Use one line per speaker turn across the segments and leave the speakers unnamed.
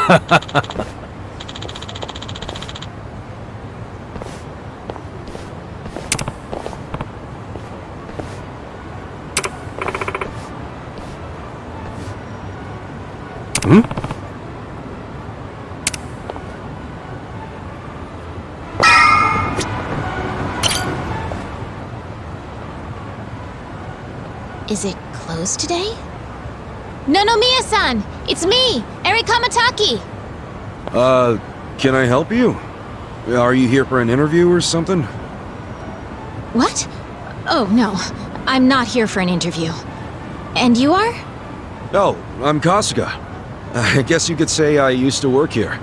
Hmm?
Is it closed today? Nonomiya-san! It's me, Eri Kamataki!
Can I help you? Are you here for an interview or something?
What? Oh, no. I'm not here for an interview. And you are?
Oh, I'm Kasuga. I guess you could say I used to work here.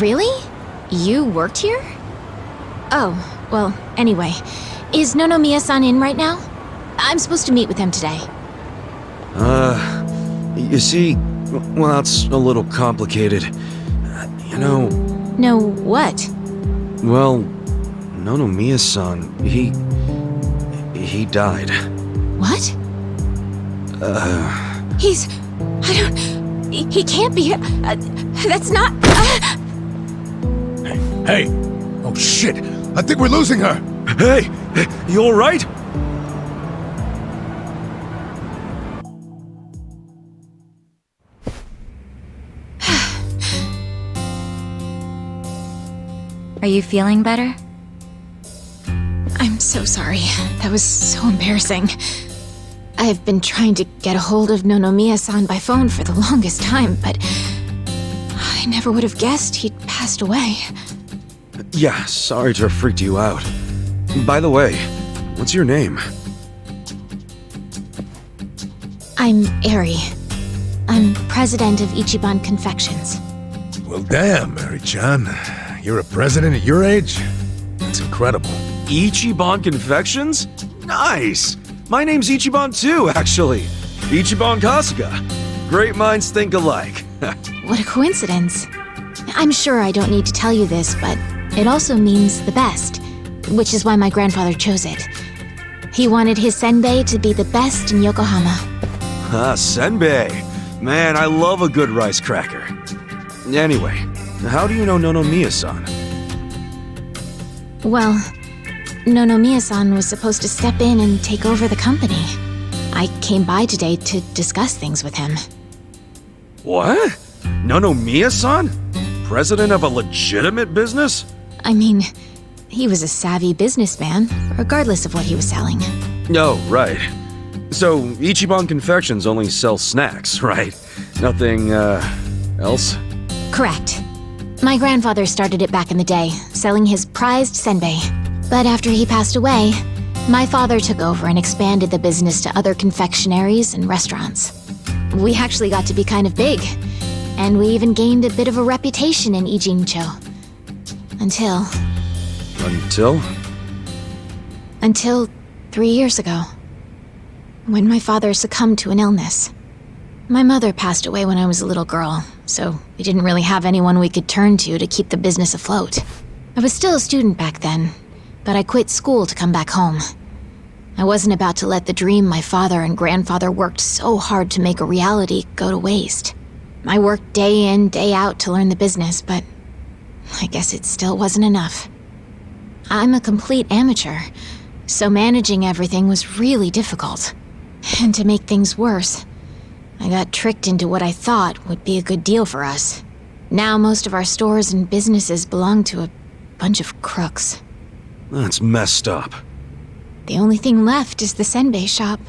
Really? You worked here? Oh, well, anyway. Is Nonomiya-san in right now? I'm supposed to meet with him today.
You see, well, it's a little complicated. You know...
No, what?
Well, Nonomiya-san, he died.
What? He's... I don't... He can't be... that's not...
Hey! Oh shit! I think we're losing her!
Hey! You alright?
Are you feeling better?
I'm so sorry. That was so embarrassing. I have been trying to get a hold of Nonomiya-san by phone for the longest time, but... I never would have guessed he'd passed away.
Yeah, sorry to have freaked you out. By the way, what's your name?
I'm Eri. I'm president of Ichiban Confections.
Well damn, Mary-chan. You're a president at your age? That's incredible.
Ichiban Confections? Nice! My name's Ichiban too, actually. Ichiban Kasuga. Great minds think alike.
What a coincidence. I'm sure I don't need to tell you this, but it also means the best, which is why my grandfather chose it. He wanted his senbei to be the best in Yokohama.
Ah, senbei. Man, I love a good rice cracker. Anyway, how do you know Nonomiya-san?
Well, Nonomiya-san was supposed to step in and take over the company. I came by today to discuss things with him.
What? Nonomiya-san? President of a legitimate business?
I mean, he was a savvy businessman, regardless of what he was selling.
Oh, right. So, Ichiban Confections only sells snacks, right? Nothing, else?
Correct. My grandfather started it back in the day, selling his prized senbei. But after he passed away, my father took over and expanded the business to other confectionaries and restaurants. We actually got to be kind of big, and we even gained a bit of a reputation in Ijincho. Until... Until 3 years ago, when my father succumbed to an illness. My mother passed away when I was a little girl, so we didn't really have anyone we could turn to keep the business afloat. I was still a student back then, but I quit school to come back home. I wasn't about to let the dream my father and grandfather worked so hard to make a reality go to waste. I worked day in, day out to learn the business, but I guess it still wasn't enough. I'm a complete amateur, so managing everything was really difficult. And to make things worse, I got tricked into what I thought would be a good deal for us. Now most of our stores and businesses belong to a bunch of crooks.
That's messed up.
The only thing left is the senbei shop.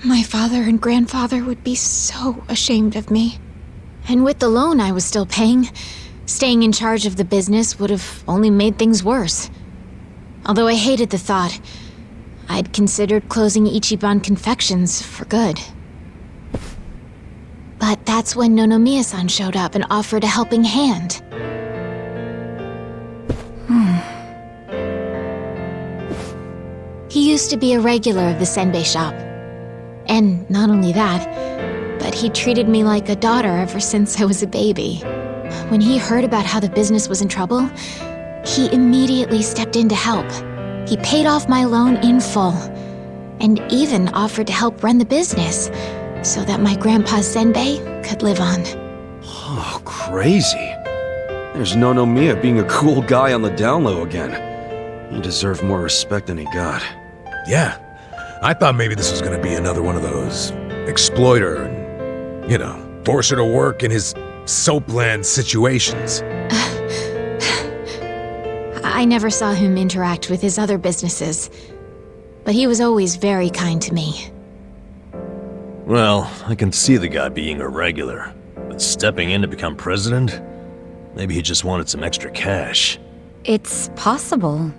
My father and grandfather would be so ashamed of me. And with the loan I was still paying, staying in charge of the business would have only made things worse. Although I hated the thought, I'd considered closing Ichiban Confections for good. But that's when Nonomiya-san showed up and offered a helping hand. He used to be a regular of the senbei shop. And not only that, but he treated me like a daughter ever since I was a baby. When he heard about how the business was in trouble, he immediately stepped in to help. He paid off my loan in full, and even offered to help run the business, so that my grandpa's senbei could live on.
Oh, crazy. There's Nonomiya being a cool guy on the down low again. He deserved more respect than he got.
Yeah. I thought maybe this was gonna be another one of those exploiter and, force her to work in his soapland situations.
I never saw him interact with his other businesses, but he was always very kind to me.
Well, I can see the guy being irregular, but stepping in to become president? Maybe he just wanted some extra cash.
It's possible.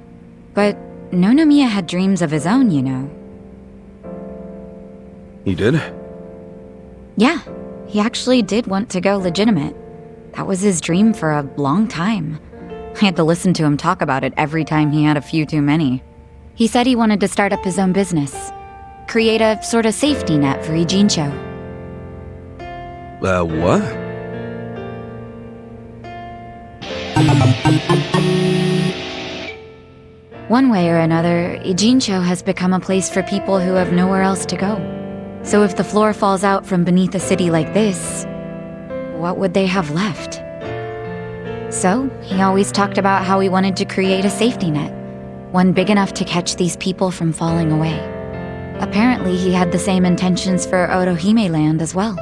But Nonomiya had dreams of his own, you know.
He did?
Yeah, he actually did want to go legitimate. That was his dream for a long time. I had to listen to him talk about it every time he had a few too many. He said he wanted to start up his own business. Create a sort of safety net for Ijincho.
What?
One way or another, Ijincho has become a place for people who have nowhere else to go. So if the floor falls out from beneath a city like this, what would they have left? So, he always talked about how he wanted to create a safety net, one big enough to catch these people from falling away. Apparently, he had the same intentions for Otohime land as well.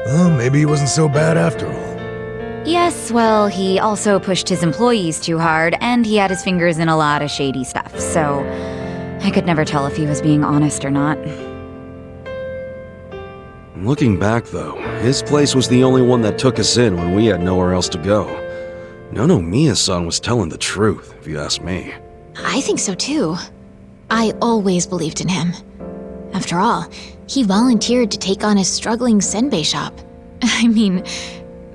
Well, maybe he wasn't so bad after all.
Yes, well, he also pushed his employees too hard, and he had his fingers in a lot of shady stuff, so I could never tell if he was being honest or not.
Looking back, though, his place was the only one that took us in when we had nowhere else to go. Nonomiya-san was telling the truth, if you ask me.
I think so too. I always believed in him. After all, he volunteered to take on his struggling senbei shop. I mean,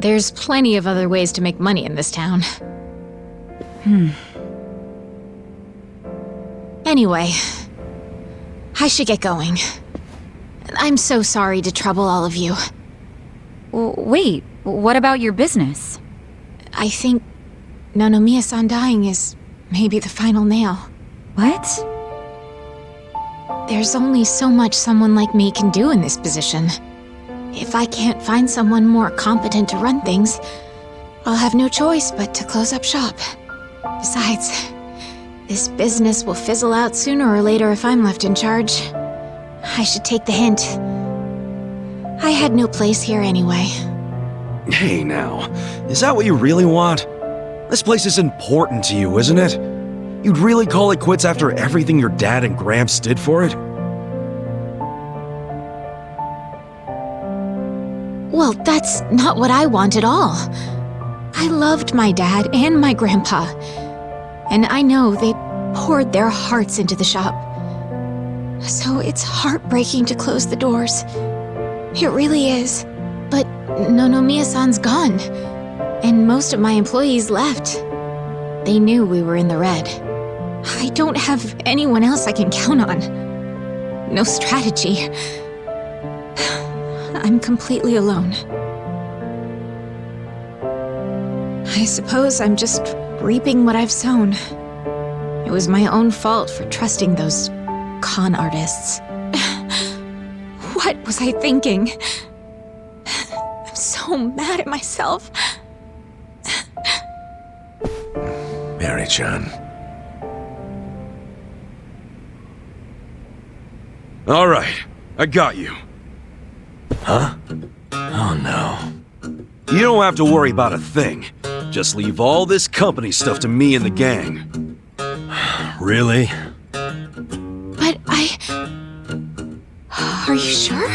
there's plenty of other ways to make money in this town. Anyway, I should get going. I'm so sorry to trouble all of you.
Wait, what about your business?
I think Nonomiya-san dying is maybe the final nail.
What?
There's only so much someone like me can do in this position. If I can't find someone more competent to run things, I'll have no choice but to close up shop. Besides, this business will fizzle out sooner or later if I'm left in charge. I should take the hint. I had no place here anyway.
Hey now, is that what you really want? This place is important to you, isn't it? You'd really call it quits after everything your dad and Gramps did for it?
Well, that's not what I want at all. I loved my dad and my grandpa, and I know they poured their hearts into the shop. So it's heartbreaking to close the doors. It really is. But Nonomiya-san's gone, and most of my employees left. They knew we were in the red. I don't have anyone else I can count on. No strategy. I'm completely alone. I suppose I'm just reaping what I've sown. It was my own fault for trusting those con artists. What was I thinking? I'm so mad at myself.
Mary-chan.
All right, I got you.
Huh? Oh no.
You don't have to worry about a thing. Just leave all this company stuff to me and the gang.
Really?
But Are you sure?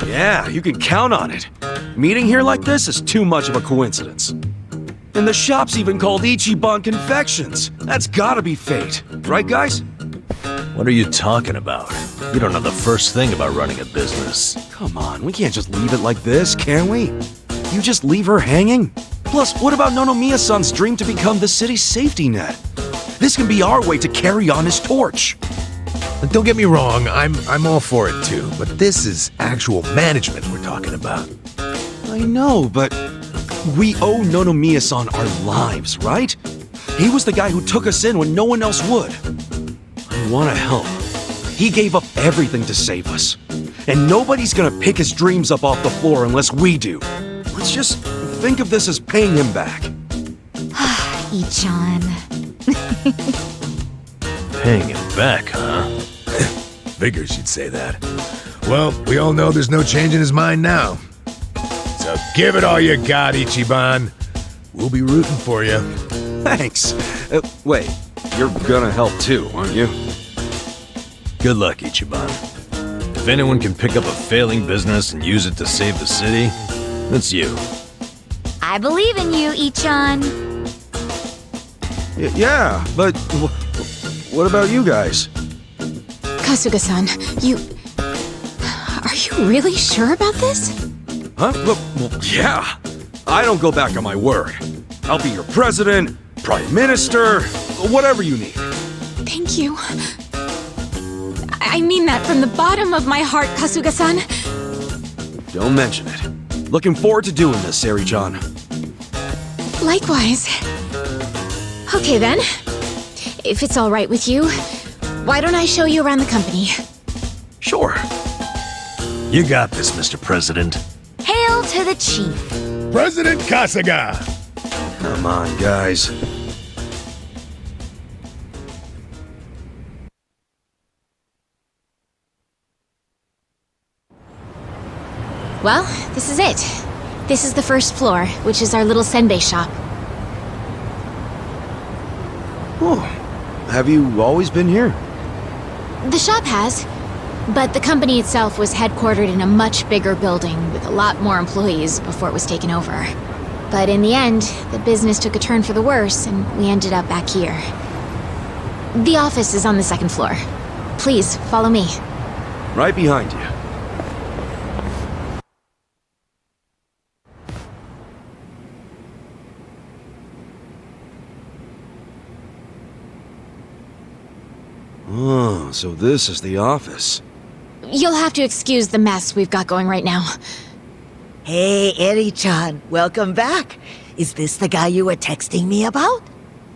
Yeah, you can count on it. Meeting here like this is too much of a coincidence. And the shop's even called Ichiban Confections. That's gotta be fate. Right, guys?
What are you talking about? You don't know the first thing about running a business.
Come on, we can't just leave it like this, can we? You just leave her hanging? Plus, what about Nonomiya-san's dream to become the city's safety net? This can be our way to carry on his torch.
Don't get me wrong, I'm all for it too, but this is actual management we're talking about.
I know, but we owe Nonomiya-san our lives, right? He was the guy who took us in when no one else would. I want to help. He gave up everything to save us. and nobody's gonna pick his dreams up off the floor unless we do. Let's just think of this as paying him back.
Ichan.
Paying him back, huh?
Figures you'd say that. Well, we all know there's no change in his mind now. So give it all you got, Ichiban. We'll be rooting for you.
Thanks. Wait, you're gonna help too, aren't you?
Good luck, Ichiban. If anyone can pick up a failing business and use it to save the city, it's you.
I believe in you, Ichan.
Yeah, but what about you guys?
Kasuga-san, you... Are you really sure about this?
Huh? Well, yeah. I don't go back on my word. I'll be your president, prime minister, whatever you need.
Thank you. I mean that from the bottom of my heart, Kasuga-san.
Don't mention it. Looking forward to doing this, Sari-chan.
Likewise. Okay then. If it's all right with you, why don't I show you around the company?
Sure.
You got this, Mr. President.
Hail to the chief.
President Kasuga!
Come on, guys.
Well, this is it. This is the first floor, which is our little senbei shop.
Oh, have you always been here?
The shop has, but the company itself was headquartered in a much bigger building with a lot more employees before it was taken over. But in the end, the business took a turn for the worse, and we ended up back here. The office is on the second floor. Please, follow me.
Right behind you. Oh, so this is the office.
You'll have to excuse the mess we've got going right now.
Hey, Eri-chan, welcome back. Is this the guy you were texting me about?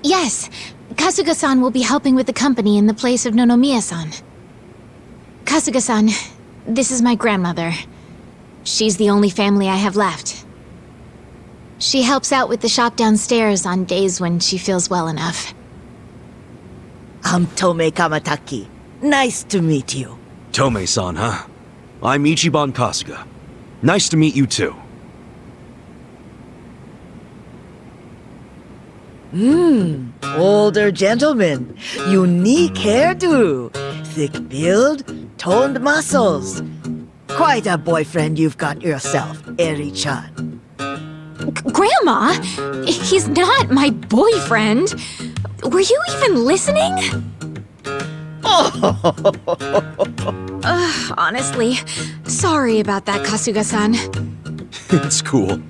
Yes, Kasuga-san will be helping with the company in the place of Nonomiya-san. Kasuga-san, this is my grandmother. She's the only family I have left. She helps out with the shop downstairs on days when she feels well enough.
I'm Tome Kamataki. Nice to meet you.
Tome-san, huh? I'm Ichiban Kasuga. Nice to meet you too.
Older gentleman. Unique hairdo. Thick build, toned muscles. Quite a boyfriend you've got yourself, Eri-chan.
Grandma? He's not my boyfriend. Were you even listening? Honestly, sorry about that, Kasuga-san.
It's cool.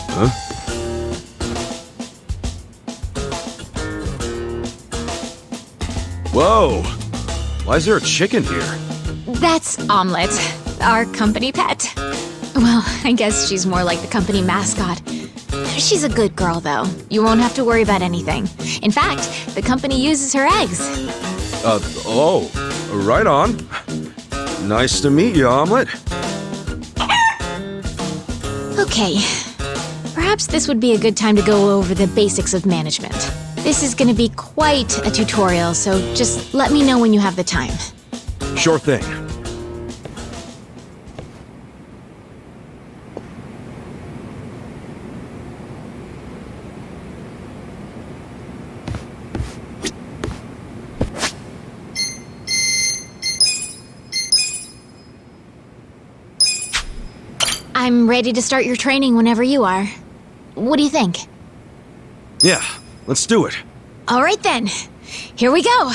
Huh? Whoa! Why is there a chicken here?
That's Omelette, our company pet. Well, I guess she's more like the company mascot. She's a good girl, though. You won't have to worry about anything. In fact, the company uses her eggs.
Oh, right on. Nice to meet you, Omelette.
Okay. Perhaps this would be a good time to go over the basics of management. This is gonna be quite a tutorial, so just let me know when you have the time.
Sure thing.
I'm ready to start your training whenever you are. What do you think?
Yeah, let's do it.
All right then. Here we go.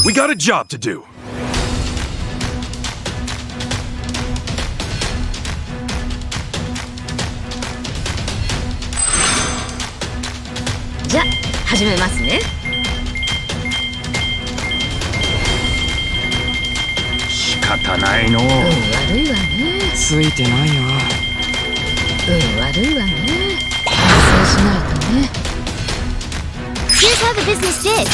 We got a job to do.
じゃ、始めますね。
仕方ないの。
悪いわね。
ついてないよ。
悪いわね。反省しないとね。
Here's how the business did.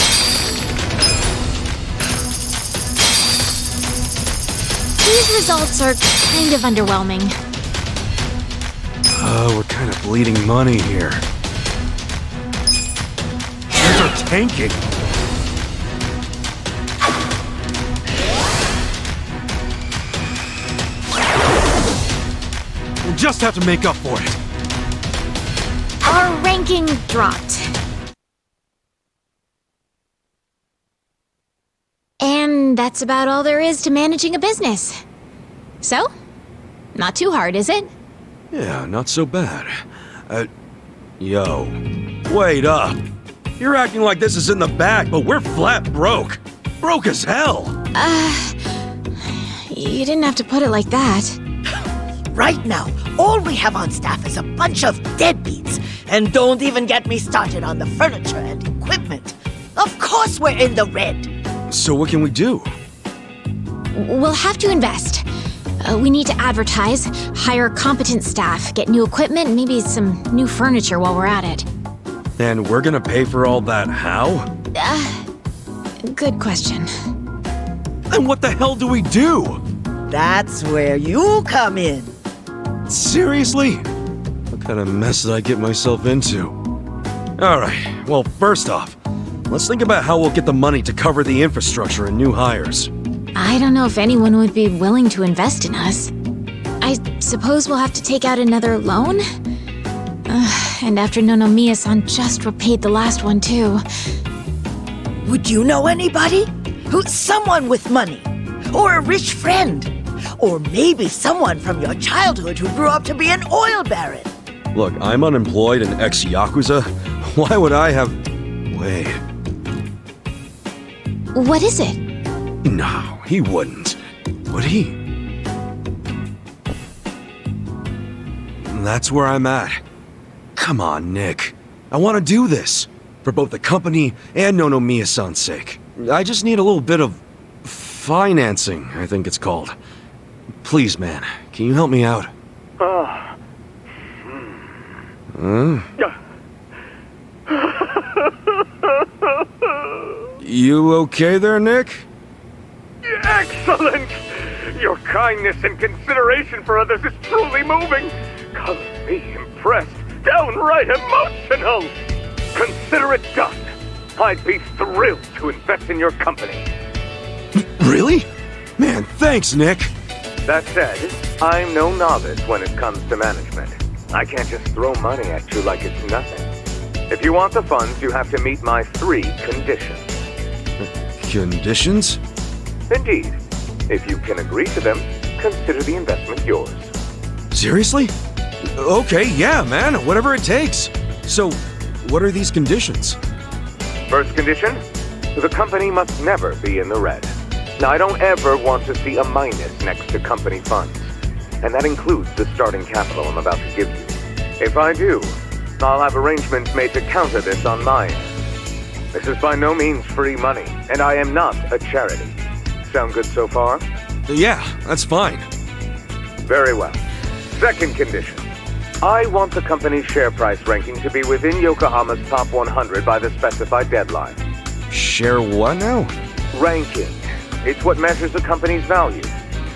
These results are kind of underwhelming.
We're kind of bleeding money here. Shares are tanking. We'll just have to make up for it.
Our ranking dropped. And that's about all there is to managing a business. So, not too hard, is it?
Yeah, not so bad. Yo. Wait up. You're acting like this is in the bag, but we're flat broke. Broke as hell.
You didn't have to put it like that.
Right now, all we have on staff is a bunch of deadbeats. And don't even get me started on the furniture and equipment. Of course we're in the red.
So what can we do?
We'll have to invest. We need to advertise, hire competent staff, get new equipment, maybe some new furniture while we're at it.
And we're gonna pay for all that how?
Good question.
And what the hell do we do?
That's where you come in.
Seriously? What kind of mess did I get myself into? Alright, well, first off, let's think about how we'll get the money to cover the infrastructure and new hires.
I don't know if anyone would be willing to invest in us. I suppose we'll have to take out another loan? And after Nonomiya-san just repaid the last one, too.
Would you know anybody? Who's someone with money? Or a rich friend? Or maybe someone from your childhood who grew up to be an oil baron?
Look, I'm unemployed and ex-Yakuza. Why would I have... Wait.
What is it?
No, he wouldn't. Would he? That's where I'm at. Come on, Nick. I want to do this. For both the company and Nonomiya-san's sake. I just need a little bit of... financing, I think it's called. Please, man, can you help me out? You okay there, Nick?
Excellent! Your kindness and consideration for others is truly moving. Color me impressed, downright emotional. Consider it done. I'd be thrilled to invest in your company.
Really? Man, thanks, Nick.
That said, I'm no novice when it comes to management. I can't just throw money at you like it's nothing. If you want the funds, you have to meet my 3 conditions.
Conditions?
Indeed. If you can agree to them, consider the investment yours.
Seriously? Okay, yeah, man, whatever it takes. So, what are these conditions?
First condition, the company must never be in the red. Now, I don't ever want to see a minus next to company funds. And that includes the starting capital I'm about to give you. If I do, I'll have arrangements made to counter this on my end. This is by no means free money, and I am not a charity. Sound good so far?
Yeah, that's fine.
Very well. Second condition. I want the company's share price ranking to be within Yokohama's top 100 by the specified deadline.
Share what now?
Ranking. It's what measures a company's value.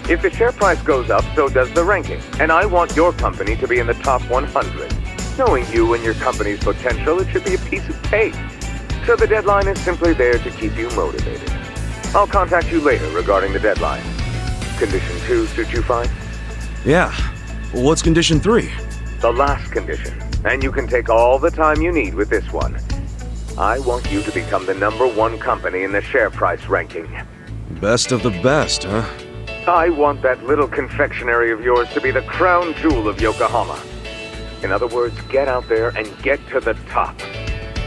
If the share price goes up, so does the ranking. And I want your company to be in the top 100. Knowing you and your company's potential, it should be a piece of cake. So the deadline is simply there to keep you motivated. I'll contact you later regarding the deadline. Condition 2 suit you fine?
Yeah. What's condition 3?
The last condition. And you can take all the time you need with this one. I want you to become the #1 company in the share price ranking.
Best of the best, huh?
I want that little confectionery of yours to be the crown jewel of Yokohama. In other words, get out there and get to the top.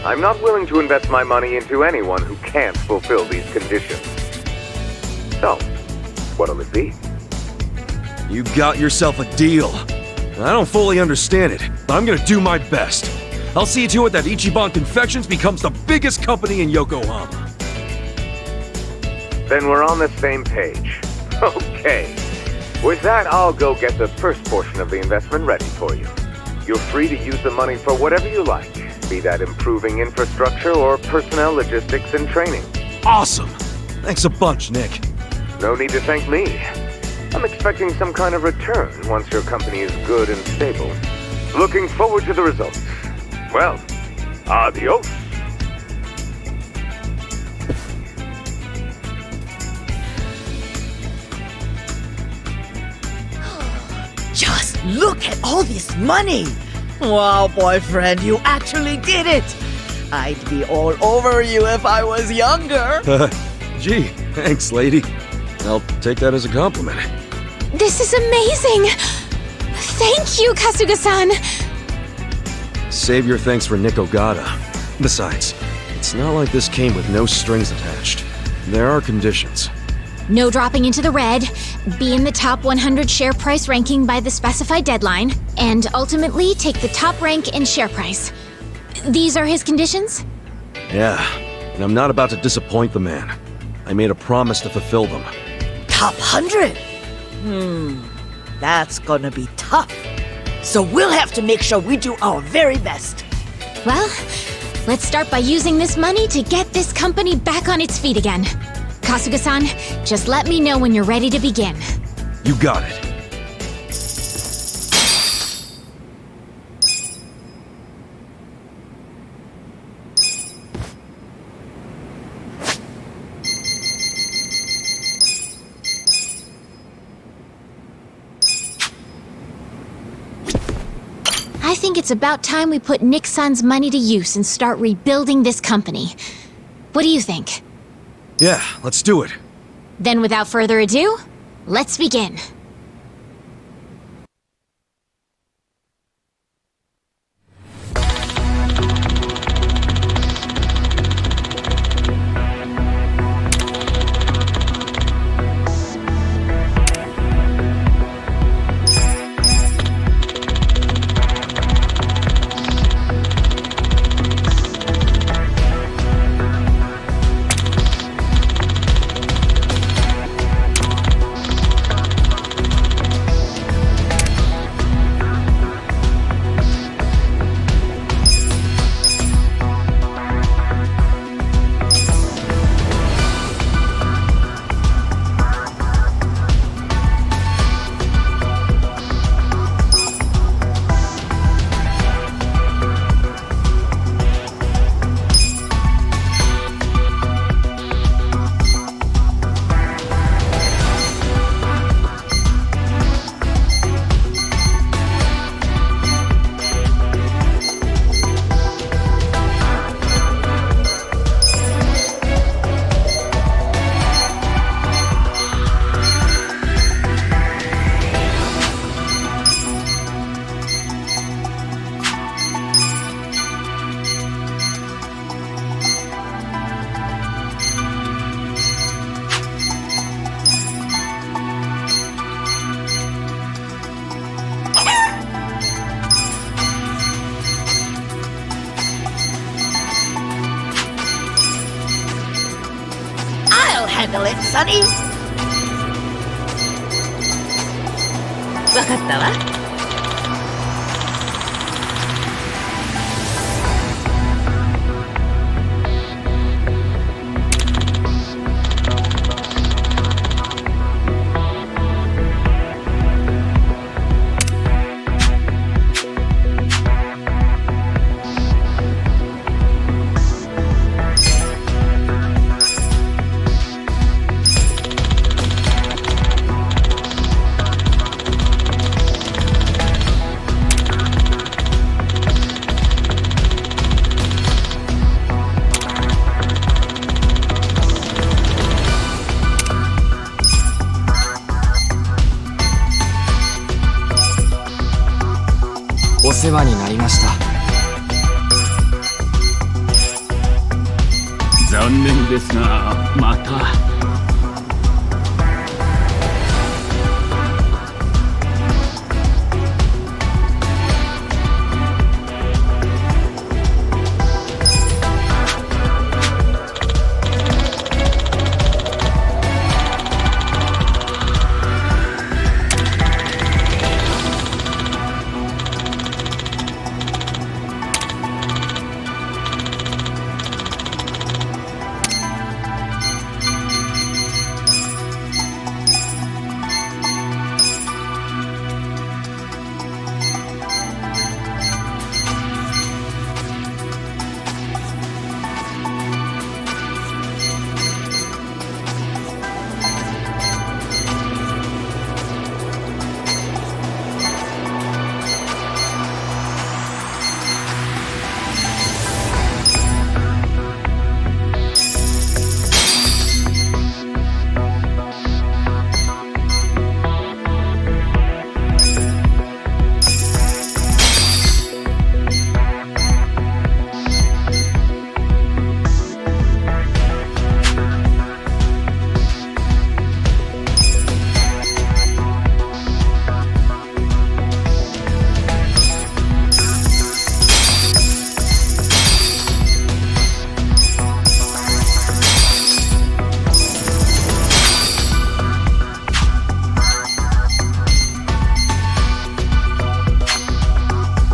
I'm not willing to invest my money into anyone who can't fulfill these conditions. So, what'll it be?
You got yourself a deal. I don't fully understand it, but I'm gonna do my best. I'll see to it that Ichiban Confections becomes the biggest company in Yokohama.
Then we're on the same page. Okay. With that, I'll go get the first portion of the investment ready for you. You're free to use the money for whatever you like, be that improving infrastructure or personnel logistics and training.
Awesome! Thanks a bunch, Nick.
No need to thank me. I'm expecting some kind of return once your company is good and stable. Looking forward to the results. Well, adios.
Just look at all this money! Wow, boyfriend, you actually did it! I'd be all over you if I was younger!
Gee, thanks, lady. I'll take that as a compliment.
This is amazing! Thank you, Kasuga-san!
Save your thanks for Nick Ogata. Besides, it's not like this came with no strings attached. There are conditions.
No dropping into the red, be in the top 100 share price ranking by the specified deadline, and ultimately take the top rank in share price. These are his conditions?
Yeah, and I'm not about to disappoint the man. I made a promise to fulfill them.
Top 100? That's gonna be tough. So we'll have to make sure we do our very best.
Well, let's start by using this money to get this company back on its feet again. Kasuga-san, just let me know when you're ready to begin.
You got it.
I think it's about time we put Nick-san's money to use and start rebuilding this company. What do you think?
Yeah, let's do it.
Then without further ado, let's begin.
Handle it, Sonny. わかったわ。
お世話になりました。残念ですが、また。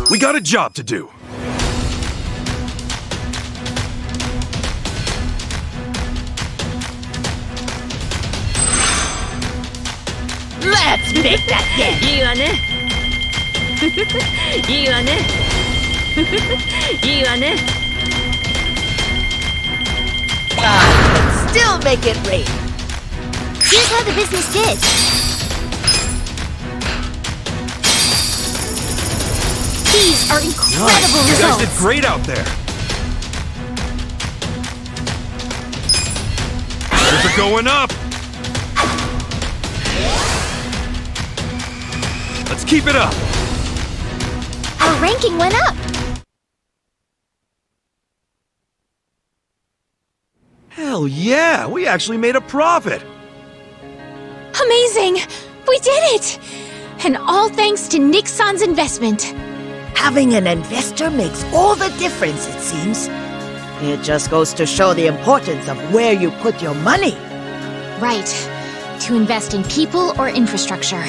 We got a job to do.
Let's make that game!
いいわねいいわねいいわね
I can still make it rain.
Here's how the business did. These are incredible
Nice. You guys
results.
did great out there. Numbers are going up. Let's keep it up.
Our ranking went up.
Hell yeah, we actually made a profit.
Amazing! We did it! And all thanks to Nick-san's investment.
Having an investor makes all the difference, it seems. It just goes to show the importance of where you put your money.
Right. To invest in people or infrastructure.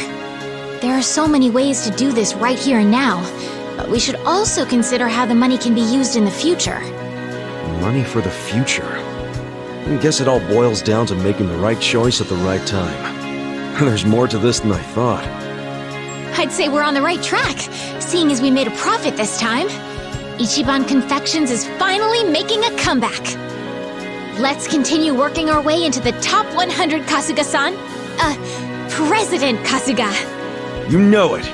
There are so many ways to do this right here and now, but we should also consider how the money can be used in the future.
Money for the future. I guess it all boils down to making the right choice at the right time. There's more to this than I thought.
I'd say we're on the right track, seeing as we made a profit this time. Ichiban Confections is finally making a comeback. Let's continue working our way into the top 100, Kasuga-san. President Kasuga.
You know it.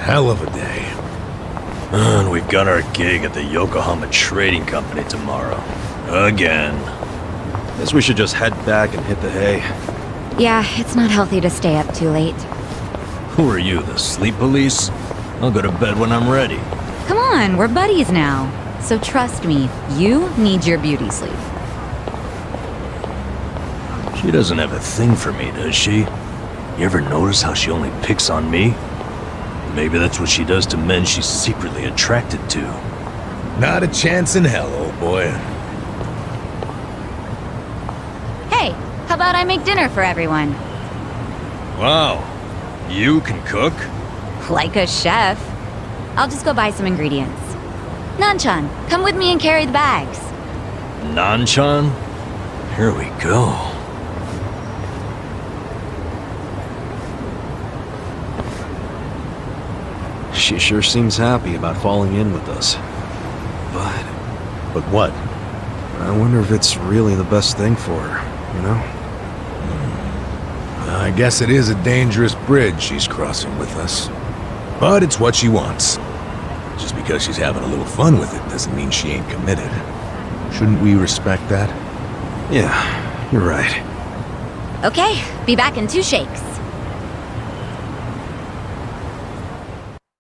Hell of a day.
And we've got our gig at the Yokohama Trading Company tomorrow. Again.
Guess we should just head back and hit the hay.
Yeah, it's not healthy to stay up too late.
Who are you, the sleep police? I'll go to bed when I'm ready.
Come on, we're buddies now. So trust me, you need your beauty sleep.
She doesn't have a thing for me, does she? You ever notice how she only picks on me? Maybe that's what she does to men she's secretly attracted to.
Not a chance in hell, old boy.
Hey, how about I make dinner for everyone?
Wow. You can cook?
Like a chef. I'll just go buy some ingredients. Nanchan, come with me and carry the bags.
Nanchan? Here we go.
She sure seems happy about falling in with us.
But what?
I wonder if it's really the best thing for her, you know?
I guess it is a dangerous bridge she's crossing with us. But it's what she wants. Just because she's having a little fun with it doesn't mean she ain't committed. Shouldn't we respect that?
Yeah, you're right.
Okay, be back in 2 shakes.